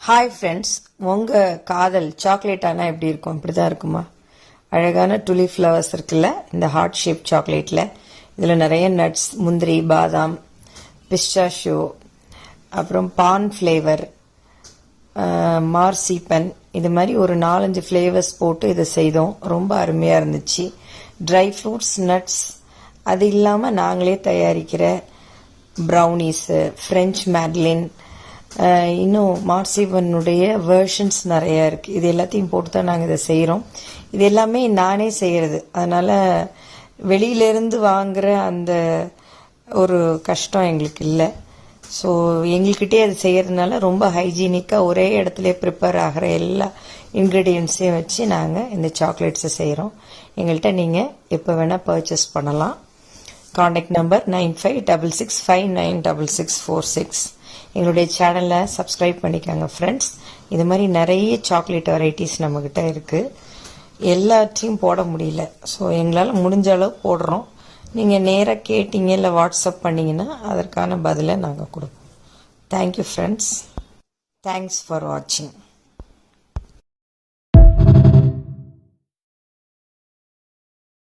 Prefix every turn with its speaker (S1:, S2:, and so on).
S1: Hi friends, உங்கள் காதல் chocolate ஆனால் எப்படி இருக்கும்? இப்படி தான் இருக்குமா? அழகான டுலி ஃப்ளவர்ஸ் இருக்குல்ல, இந்த ஹார்ட் ஷேப் சாக்லேட்டில். இதில் நிறைய நட்ஸ், முந்திரி, பாதாம், பிஸ்டாஷியோ, அப்புறம் பான் ஃப்ளேவர், மார்சிபன், இது மாதிரி ஒரு 4-5 ஃப்ளேவர்ஸ் போட்டு இதை செய்தோம். ரொம்ப அருமையாக இருந்துச்சு. ட்ரை ஃப்ரூட்ஸ், நட்ஸ், அது இல்லாமல் நாங்களே தயாரிக்கிற ப்ரௌனீஸு, ஃப்ரெஞ்ச் மேட்லின், இன்னும் மார்சிபனுடைய வேர்ஷன்ஸ் நிறையா இருக்குது. இது எல்லாத்தையும் போட்டு தான் நாங்கள் இதை செய்கிறோம். இது எல்லாமே நானே செய்கிறது. அதனால் வெளியிலேருந்து வாங்குகிற அந்த ஒரு கஷ்டம் எங்களுக்கு இல்லை. ஸோ எங்கள்கிட்டே அது செய்கிறதுனால ரொம்ப ஹைஜீனிக்காக ஒரே இடத்துல ப்ரிப்பேர் ஆகிற எல்லா இன்க்ரீடியன்ட்ஸையும் வச்சு நாங்கள் இந்த சாக்லேட்ஸை செய்கிறோம். எங்கள்கிட்ட நீங்கள் எப்போ வேணால் பர்ச்சேஸ் பண்ணலாம். Contact number 9566596646. எங்களுடைய சேனலை சப்ஸ்கிரைப் பண்ணிக்கோங்க ஃப்ரெண்ட்ஸ். இது மாதிரி நிறைய சாக்லேட் வெரைட்டிஸ் நம்மக்கிட்ட இருக்குது. எல்லாத்தையும் போட முடியல, ஸோ எங்களால் முடிஞ்ச அளவு போடுறோம். நீங்கள் நேராக கேட்டீங்க இல்லை வாட்ஸ்அப் பண்ணிங்கன்னா அதற்கான பதிலை நாங்கள் கொடுப்போம். Thank you friends. தேங்க்ஸ் ஃபார் வாட்சிங்.